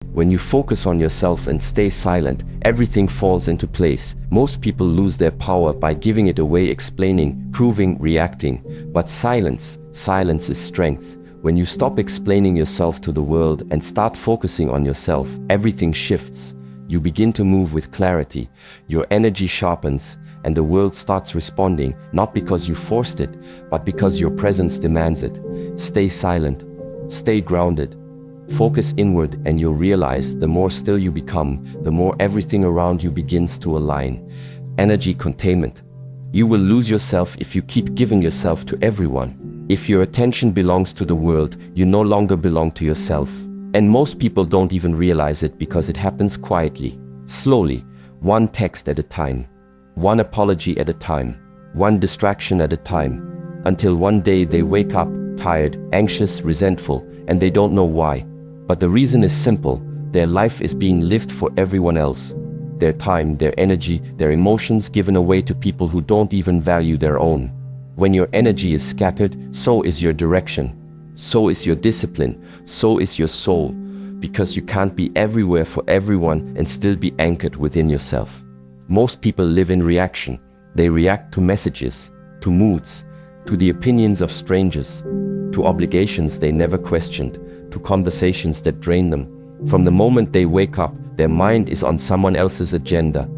When you focus on yourself and stay silent, everything falls into place. Most people lose their power by giving it away, explaining, proving, reacting. But silence is strength. When you stop explaining yourself to the world and start focusing on yourself, everything shifts. You begin to move with clarity. Your energy sharpens, and the world starts responding, not because you forced it, but because your presence demands it. Stay silent. Stay grounded. Focus inward, and you'll realize the more still you become, the more everything around you begins to align. Energy containment. You will lose yourself if you keep giving yourself to everyone. If your attention belongs to the world, you no longer belong to yourself. And most people don't even realize it because it happens quietly, slowly, one text at a time, one apology at a time, one distraction at a time, until one day they wake up, tired, anxious, resentful, and they don't know why. But the reason is simple: their life is being lived for everyone else. Their time, their energy, their emotions given away to people who don't even value their own. When your energy is scattered, so is your direction. So is your discipline. So is your soul. Because you can't be everywhere for everyone and still be anchored within yourself. Most people live in reaction. They react to messages, to moods, to the opinions of strangers, to obligations they never questioned, to conversations that drain them. From the moment they wake up, their mind is on someone else's agenda.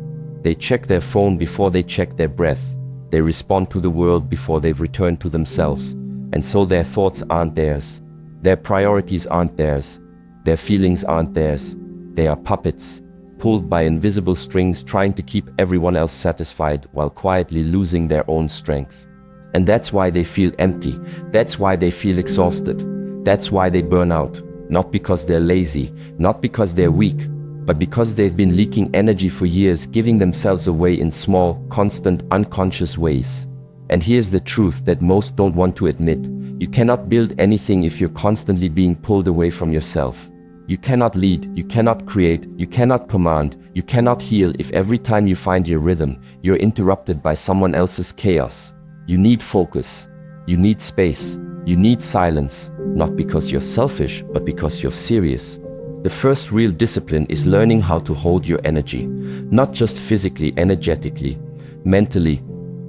They check their phone before they check their breath. They respond to the world before they've returned to themselves. And so their thoughts aren't theirs. Their priorities aren't theirs. Their feelings aren't theirs. They are puppets, pulled by invisible strings, trying to keep everyone else satisfied while quietly losing their own strength. And that's why they feel empty. That's why they feel exhausted. That's why they burn out. Not because they're lazy, not because they're weak, but because they've been leaking energy for years, giving themselves away in small, constant, unconscious ways. And here's the truth that most don't want to admit. You cannot build anything if you're constantly being pulled away from yourself. You cannot lead, you cannot create, you cannot command, you cannot heal if every time you find your rhythm, you're interrupted by someone else's chaos. You need focus. You need space. You need silence, not because you're selfish, but because you're serious. The first real discipline is learning how to hold your energy, not just physically, energetically, mentally,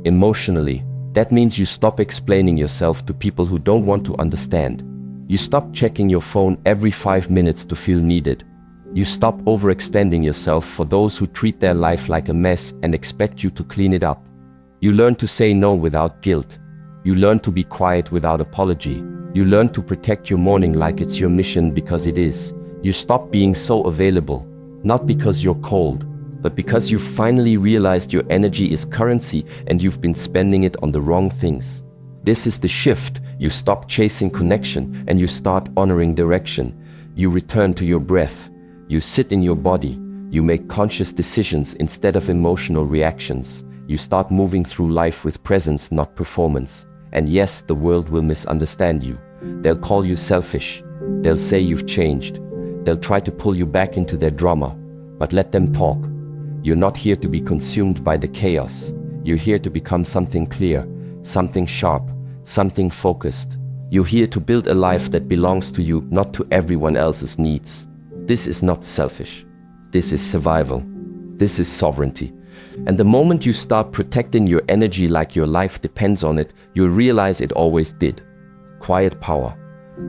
emotionally. That means you stop explaining yourself to people who don't want to understand. You stop checking your phone every 5 minutes to feel needed. You stop overextending yourself for those who treat their life like a mess and expect you to clean it up. You learn to say no without guilt. You learn to be quiet without apology. You learn to protect your morning like it's your mission, because it is. You stop being so available, not because you're cold, but because you finally realized your energy is currency and you've been spending it on the wrong things. This is the shift. You stop chasing connection and you start honoring direction. You return to your breath. You sit in your body. You make conscious decisions instead of emotional reactions. You start moving through life with presence, not performance. And yes, the world will misunderstand you. They'll call you selfish. They'll say you've changed. They'll try to pull you back into their drama. But let them talk. You're not here to be consumed by the chaos. You're here to become something clear, something sharp, something focused. You're here to build a life that belongs to you, not to everyone else's needs. This is not selfish. This is survival. This is sovereignty. And the moment you start protecting your energy like your life depends on it, you'll realize it always did. Quiet power.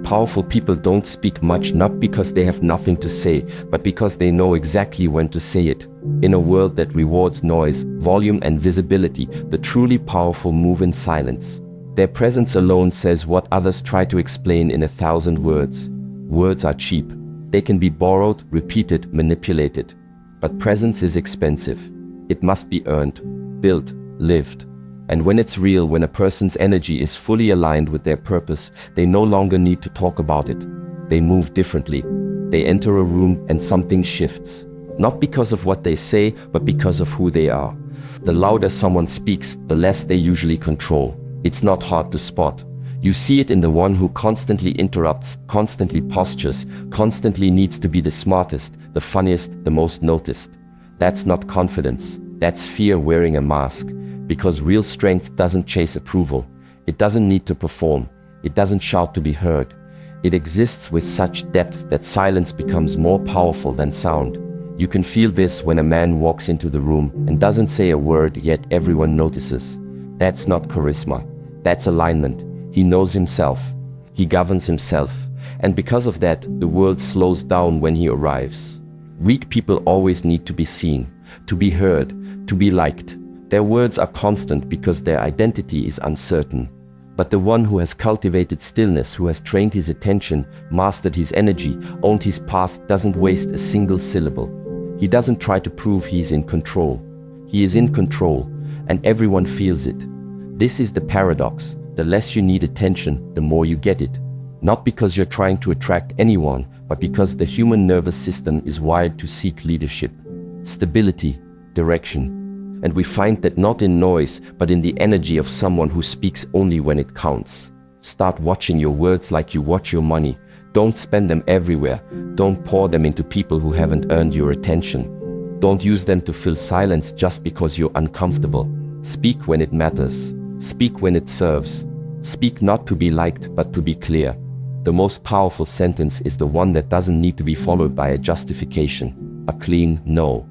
Powerful people don't speak much, not because they have nothing to say, but because they know exactly when to say it. In a world that rewards noise, volume, and visibility, the truly powerful move in silence. Their presence alone says what others try to explain in 1,000 words. Words are cheap. They can be borrowed, repeated, manipulated. But presence is expensive. It must be earned, built, lived. And when it's real, when a person's energy is fully aligned with their purpose, they no longer need to talk about it. They move differently. They enter a room and something shifts. Not because of what they say, but because of who they are. The louder someone speaks, the less they usually control. It's not hard to spot. You see it in the one who constantly interrupts, constantly postures, constantly needs to be the smartest, the funniest, the most noticed. That's not confidence. That's fear wearing a mask. Because real strength doesn't chase approval. It doesn't need to perform. It doesn't shout to be heard. It exists with such depth that silence becomes more powerful than sound. You can feel this when a man walks into the room and doesn't say a word, yet everyone notices. That's not charisma. That's alignment. He knows himself. He governs himself. And because of that, the world slows down when he arrives. Weak people always need to be seen, to be heard, to be liked. Their words are constant because their identity is uncertain. But the one who has cultivated stillness, who has trained his attention, mastered his energy, owned his path, doesn't waste a single syllable. He doesn't try to prove he's in control. He is in control, and everyone feels it. This is the paradox. The less you need attention, the more you get it. Not because you're trying to attract anyone, but because the human nervous system is wired to seek leadership, stability, direction. And we find that not in noise, but in the energy of someone who speaks only when it counts. Start watching your words like you watch your money. Don't spend them everywhere. Don't pour them into people who haven't earned your attention. Don't use them to fill silence just because you're uncomfortable. Speak when it matters. Speak when it serves. Speak not to be liked, but to be clear. The most powerful sentence is the one that doesn't need to be followed by a justification, a clean no,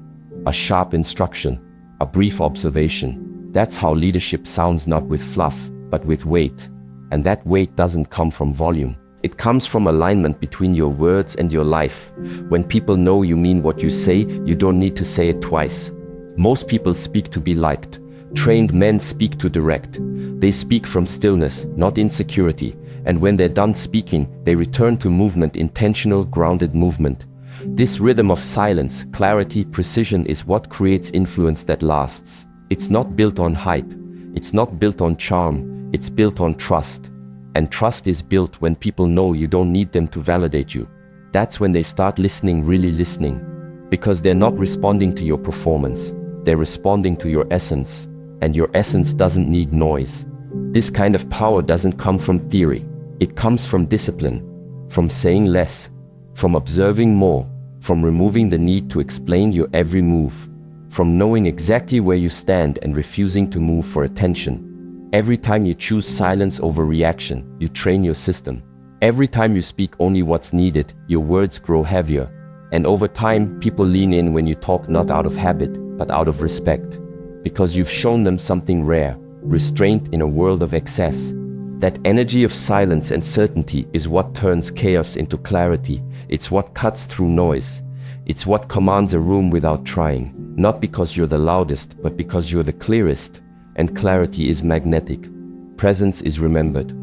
a sharp instruction, a brief observation. That's how leadership sounds, not with fluff, but with weight. And that weight doesn't come from volume. It comes from alignment between your words and your life. When people know you mean what you say, you don't need to say it twice. Most people speak to be liked. Trained men speak to direct. They speak from stillness, not insecurity. And when they're done speaking, they return to movement, intentional, grounded movement. This rhythm of silence, clarity, precision is what creates influence that lasts. It's not built on hype. It's not built on charm. It's built on trust. And trust is built when people know you don't need them to validate you. That's when they start listening, really listening. Because they're not responding to your performance. They're responding to your essence. And your essence doesn't need noise. This kind of power doesn't come from theory. It comes from discipline, from saying less, from observing more, from removing the need to explain your every move, from knowing exactly where you stand and refusing to move for attention. Every time you choose silence over reaction, you train your system. Every time you speak only what's needed, your words grow heavier. And over time, people lean in when you talk, not out of habit, but out of respect. Because you've shown them something rare, restraint in a world of excess. That energy of silence and certainty is what turns chaos into clarity. It's what cuts through noise. It's what commands a room without trying. Not because you're the loudest, but because you're the clearest. And clarity is magnetic. Presence is remembered.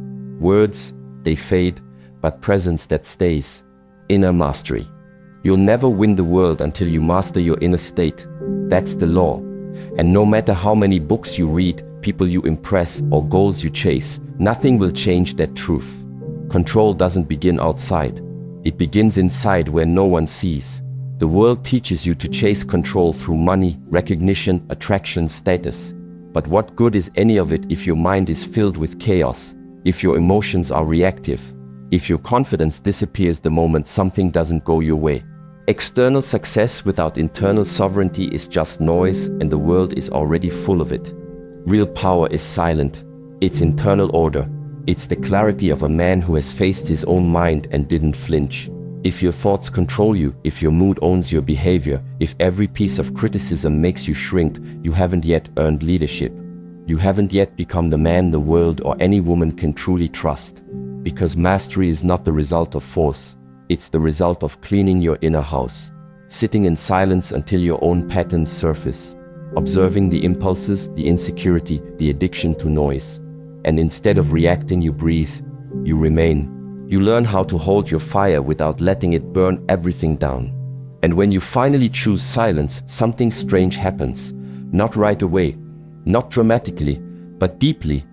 Words, they fade, but presence that stays. Inner mastery. You'll never win the world until you master your inner state. That's the law. And no matter how many books you read, people you impress, or goals you chase, nothing will change that truth. Control doesn't begin outside. It begins inside where no one sees. The world teaches you to chase control through money, recognition, attraction, status. But what good is any of it if your mind is filled with chaos, if your emotions are reactive, if your confidence disappears the moment something doesn't go your way? External success without internal sovereignty is just noise, and the world is already full of it. Real power is silent. It's internal order. It's the clarity of a man who has faced his own mind and didn't flinch. If your thoughts control you, if your mood owns your behavior, if every piece of criticism makes you shrink, you haven't yet earned leadership. You haven't yet become the man the world or any woman can truly trust. Because mastery is not the result of force. It's the result of cleaning your inner house. Sitting in silence until your own patterns surface. Observing the impulses, the insecurity, the addiction to noise. And instead of reacting, you breathe, you remain. You learn how to hold your fire without letting it burn everything down. And when you finally choose silence, something strange happens. Not right away, not dramatically, but deeply.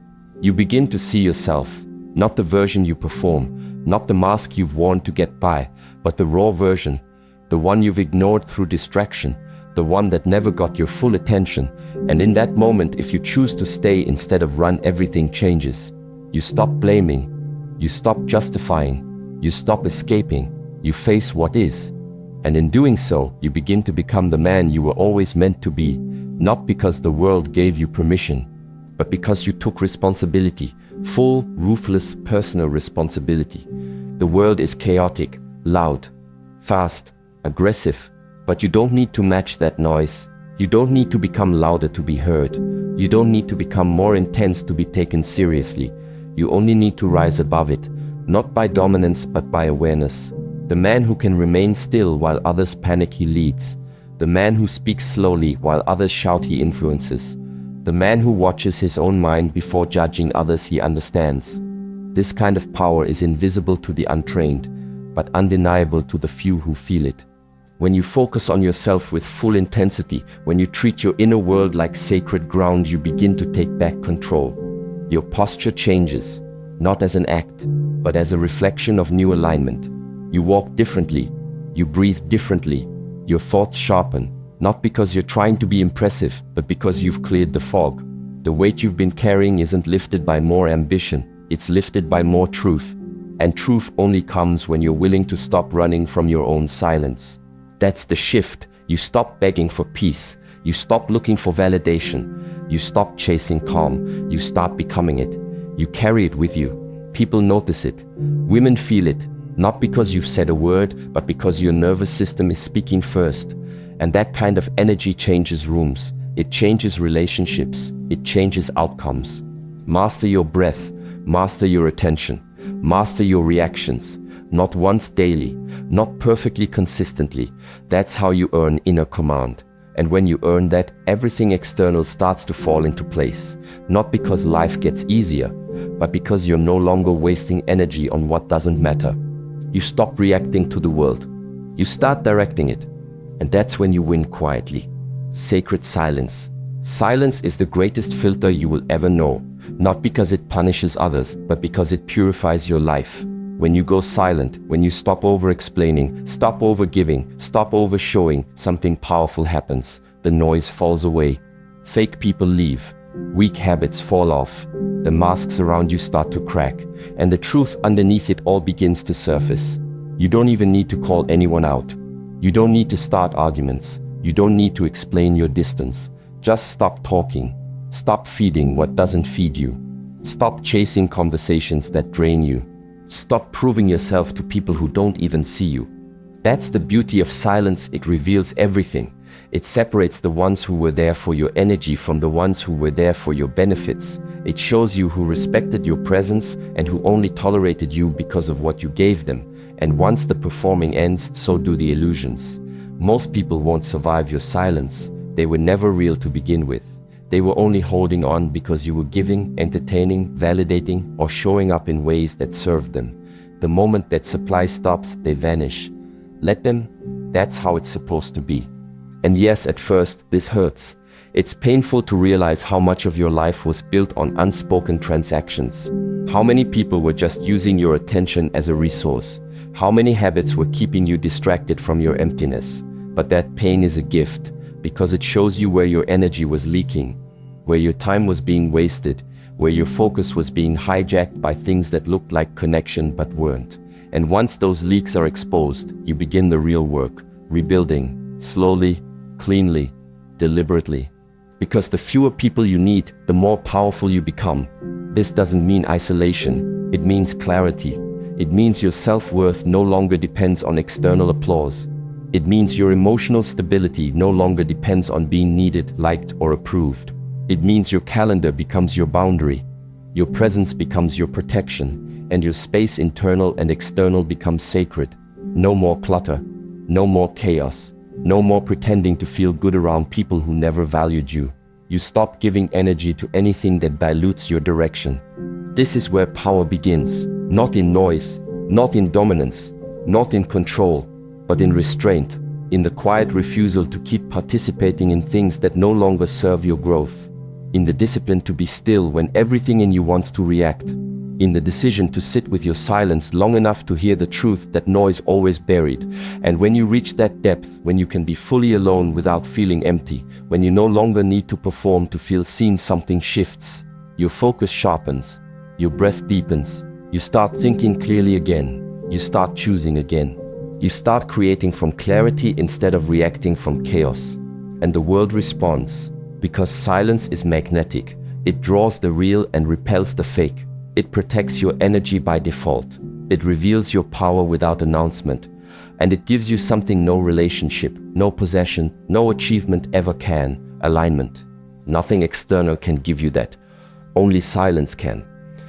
You begin to see yourself, not the version you perform, not the mask you've worn to get by, but the raw version, the one you've ignored through distraction, the one that never got your full attention. And in that moment, if you choose to stay instead of run, everything changes. You stop blaming, you stop justifying, you stop escaping, you face what is. And in doing so, you begin to become the man you were always meant to be, not because the world gave you permission, but because you took responsibility, full, ruthless, personal responsibility. The world is chaotic, loud, fast, aggressive, but you don't need to match that noise. You don't need to become louder to be heard. You don't need to become more intense to be taken seriously. You only need to rise above it, not by dominance but by awareness. The man who can remain still while others panic, he leads. The man who speaks slowly while others shout, he influences. The man who watches his own mind before judging others, he understands. This kind of power is invisible to the untrained, but undeniable to the few who feel it. When you focus on yourself with full intensity, when you treat your inner world like sacred ground, you begin to take back control. Your posture changes, not as an act, but as a reflection of new alignment. You walk differently, you breathe differently, your thoughts sharpen, not because you're trying to be impressive, but because you've cleared the fog. The weight you've been carrying isn't lifted by more ambition, it's lifted by more truth. And truth only comes when you're willing to stop running from your own silence. That's the shift. You stop begging for peace. You stop looking for validation. You stop chasing calm. You start becoming it. You carry it with you. People notice it. Women feel it, not because you've said a word, but because your nervous system is speaking first. And that kind of energy changes rooms. It changes relationships. It changes outcomes. Master your breath. Master your attention. Master your reactions. Not once daily, not perfectly consistently. That's how you earn inner command. And when you earn that, everything external starts to fall into place. Not because life gets easier, but because you're no longer wasting energy on what doesn't matter. You stop reacting to the world. You start directing it. And that's when you win quietly. Sacred silence. Silence is the greatest filter you will ever know. Not because it punishes others, but because it purifies your life. When you go silent, when you stop over-explaining, stop over-giving, stop over-showing, something powerful happens. The noise falls away. Fake people leave. Weak habits fall off. The masks around you start to crack. And the truth underneath it all begins to surface. You don't even need to call anyone out. You don't need to start arguments. You don't need to explain your distance. Just stop talking. Stop feeding what doesn't feed you. Stop chasing conversations that drain you. Stop proving yourself to people who don't even see you. That's the beauty of silence. It reveals everything. It separates the ones who were there for your energy from the ones who were there for your benefits. It shows you who respected your presence and who only tolerated you because of what you gave them. And once the performing ends, so do the illusions. Most people won't survive your silence. They were never real to begin with. They were only holding on because you were giving, entertaining, validating, or showing up in ways that served them. The moment that supply stops, they vanish. Let them. That's how it's supposed to be. And yes, at first, this hurts. It's painful to realize how much of your life was built on unspoken transactions. How many people were just using your attention as a resource. How many habits were keeping you distracted from your emptiness. But that pain is a gift, because it shows you where your energy was leaking, where your time was being wasted, where your focus was being hijacked by things that looked like connection but weren't. And once those leaks are exposed, you begin the real work, rebuilding, slowly, cleanly, deliberately. Because the fewer people you need, the more powerful you become. This doesn't mean isolation, it means clarity. It means your self-worth no longer depends on external applause. It means your emotional stability no longer depends on being needed, liked, or approved. It means your calendar becomes your boundary, your presence becomes your protection, and your space, internal and external, becomes sacred. No more clutter, no more chaos, no more pretending to feel good around people who never valued you. You stop giving energy to anything that dilutes your direction. This is where power begins, not in noise, not in dominance, not in control, but in restraint, in the quiet refusal to keep participating in things that no longer serve your growth, in the discipline to be still when everything in you wants to react, in the decision to sit with your silence long enough to hear the truth that noise always buried. And when you reach that depth, when you can be fully alone without feeling empty, when you no longer need to perform to feel seen, something shifts. Your focus sharpens, your breath deepens, you start thinking clearly again, you start choosing again. You start creating from clarity instead of reacting from chaos. And the world responds, because silence is magnetic. It draws the real and repels the fake. It protects your energy by default. It reveals your power without announcement. And it gives you something no relationship, no possession, no achievement ever can: alignment. Nothing external can give you that. Only silence can.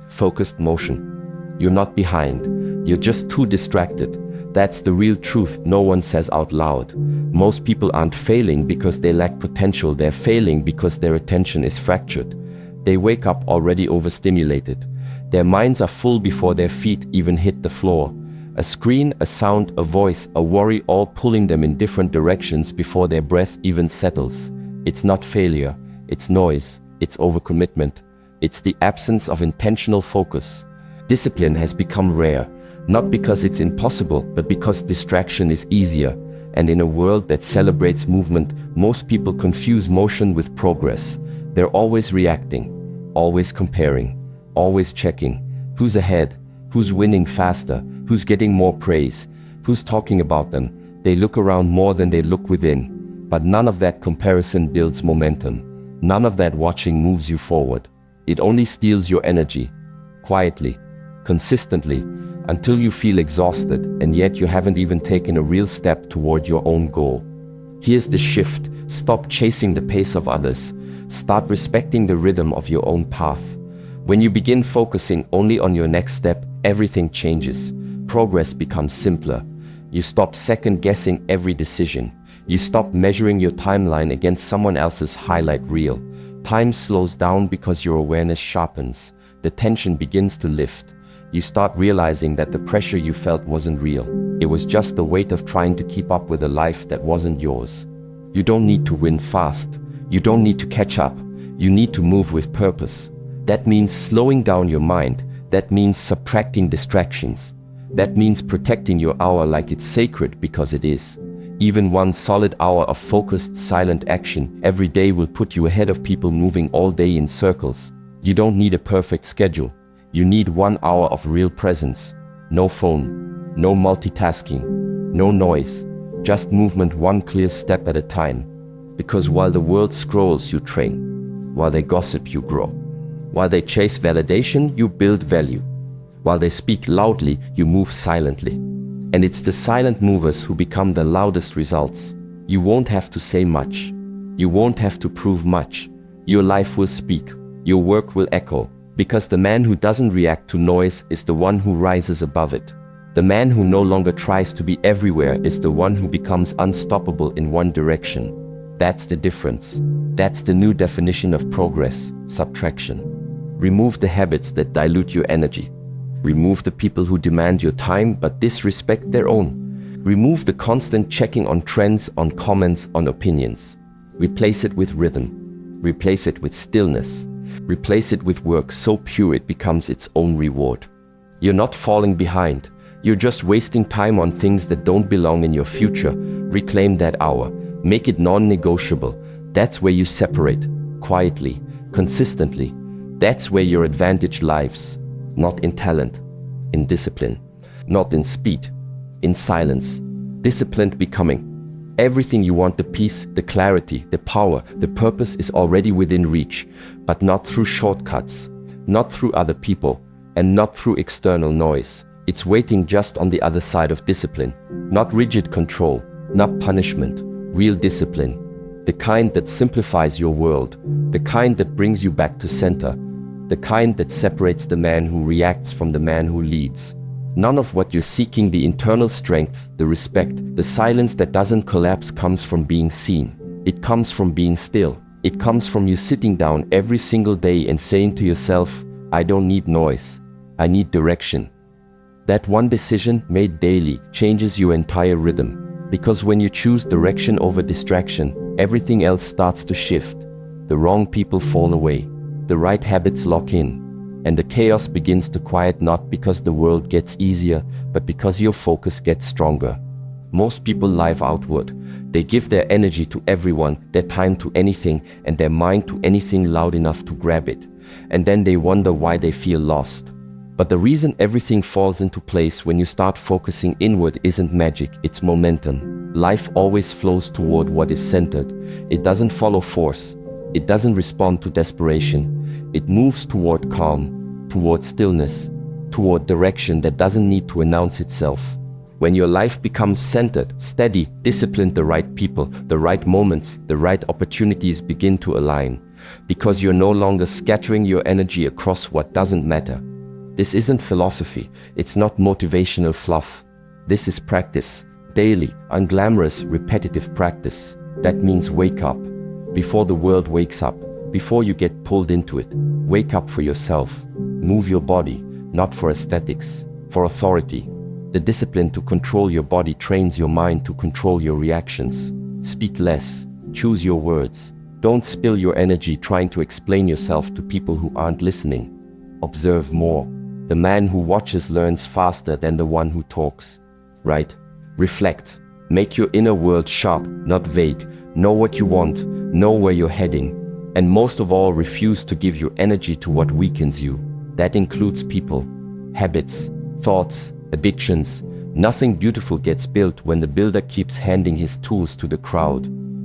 Focused motion. You're not behind. You're just too distracted. That's the real truth no one says out loud. Most people aren't failing because they lack potential. They're failing because their attention is fractured. They wake up already overstimulated. Their minds are full before their feet even hit the floor. A screen, a sound, a voice, a worry, all pulling them in different directions before their breath even settles. It's not failure. It's noise. It's overcommitment. It's the absence of intentional focus. Discipline has become rare, not because it's impossible, but because distraction is easier. And in a world that celebrates movement, most people confuse motion with progress. They're always reacting, always comparing, always checking. Who's ahead? Who's winning faster? Who's getting more praise? Who's talking about them? They look around more than they look within. But none of that comparison builds momentum. None of that watching moves you forward. It only steals your energy, quietly, consistently, until you feel exhausted, and yet you haven't even taken a real step toward your own goal. Here's the shift. Stop chasing the pace of others. Start respecting the rhythm of your own path. When you begin focusing only on your next step, everything changes. Progress becomes simpler. You stop second-guessing every decision. You stop measuring your timeline against someone else's highlight reel. Time slows down because your awareness sharpens. The tension begins to lift. You start realizing that the pressure you felt wasn't real. It was just the weight of trying to keep up with a life that wasn't yours. You don't need to win fast. You don't need to catch up. You need to move with purpose. That means slowing down your mind. That means subtracting distractions. That means protecting your hour like it's sacred, because it is. Even one solid hour of focused, silent action every day will put you ahead of people moving all day in circles. You don't need a perfect schedule. You need 1 hour of real presence. No phone, no multitasking, no noise, just movement, one clear step at a time. Because while the world scrolls, you train. While they gossip, you grow. While they chase validation, you build value. While they speak loudly, you move silently. And it's the silent movers who become the loudest results. You won't have to say much. You won't have to prove much. Your life will speak. Your work will echo. Because the man who doesn't react to noise is the one who rises above it. The man who no longer tries to be everywhere is the one who becomes unstoppable in one direction. That's the difference. That's the new definition of progress: subtraction. Remove the habits that dilute your energy. Remove the people who demand your time but disrespect their own. Remove the constant checking on trends, on comments, on opinions. Replace it with rhythm. Replace it with stillness. Replace it with work so pure it becomes its own reward. You're not falling behind. You're just wasting time on things that don't belong in your future. Reclaim that hour. Make it non-negotiable. That's where you separate. Quietly. Consistently. That's where your advantage lies. Not in talent. In discipline. Not in speed. In silence. Disciplined becoming. Everything you want, the peace, the clarity, the power, the purpose is already within reach, but not through shortcuts, not through other people, and not through external noise. It's waiting just on the other side of discipline. Not rigid control, not punishment, real discipline. The kind that simplifies your world, the kind that brings you back to center, the kind that separates the man who reacts from the man who leads. None of what you're seeking, the internal strength, the respect, the silence that doesn't collapse, comes from being seen. It comes from being still. It comes from you sitting down every single day and saying to yourself, I don't need noise. I need direction. That one decision made daily changes your entire rhythm. Because when you choose direction over distraction, everything else starts to shift. The wrong people fall away. The right habits lock in. And the chaos begins to quiet, not because the world gets easier, but because your focus gets stronger. Most people live outward. They give their energy to everyone, their time to anything, and their mind to anything loud enough to grab it. And then they wonder why they feel lost. But the reason everything falls into place when you start focusing inward isn't magic, it's momentum. Life always flows toward what is centered. It doesn't follow force. It doesn't respond to desperation. It moves toward calm, toward stillness, toward direction that doesn't need to announce itself. When your life becomes centered, steady, disciplined, the right people, the right moments, the right opportunities begin to align. Because you're no longer scattering your energy across what doesn't matter. This isn't philosophy. It's not motivational fluff. This is practice. Daily, unglamorous, repetitive practice. That means wake up. Before the world wakes up. Before you get pulled into it. Wake up for yourself. Move your body, not for aesthetics, for authority. The discipline to control your body trains your mind to control your reactions. Speak less. Choose your words. Don't spill your energy trying to explain yourself to people who aren't listening. Observe more. The man who watches learns faster than the one who talks. Right? Reflect. Make your inner world sharp, not vague. Know what you want. Know where you're heading. And most of all, refuse to give your energy to what weakens you. That includes people, habits, thoughts, addictions. Nothing beautiful gets built when the builder keeps handing his tools to the crowd.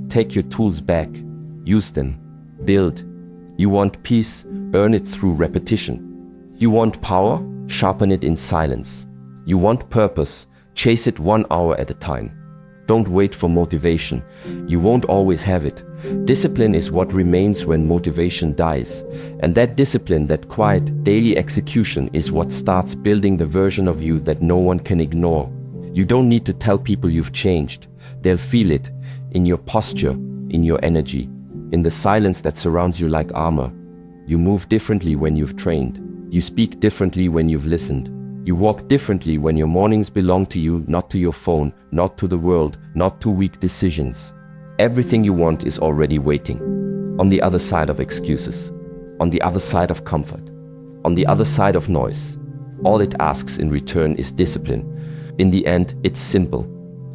Take your tools back. Use them. Build. You want peace? Earn it through repetition. You want power? Sharpen it in silence. You want purpose? Chase it 1 hour at a time. Don't wait for motivation. You won't always have it. Discipline is what remains when motivation dies. And that discipline, that quiet, daily execution is what starts building the version of you that no one can ignore. You don't need to tell people you've changed. They'll feel it in your posture, in your energy, in the silence that surrounds you like armor. You move differently when you've trained. You speak differently when you've listened. You walk differently when your mornings belong to you, not to your phone, not to the world, not to weak decisions. Everything you want is already waiting. On the other side of excuses. On the other side of comfort. On the other side of noise. All it asks in return is discipline. In the end, it's simple.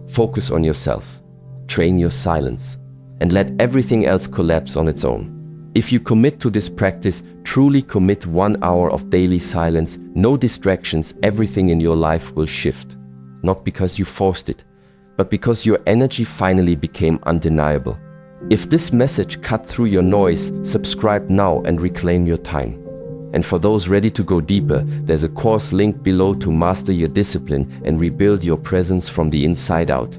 Focus on yourself. Train your silence. And let everything else collapse on its own. If you commit to this practice, truly commit 1 hour of daily silence, no distractions, everything in your life will shift. Not because you forced it, but because your energy finally became undeniable. If this message cut through your noise, subscribe now and reclaim your time. And for those ready to go deeper, there's a course link below to master your discipline and rebuild your presence from the inside out.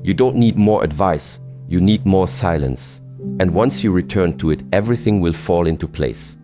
You don't need more advice, you need more silence. And once you return to it, everything will fall into place.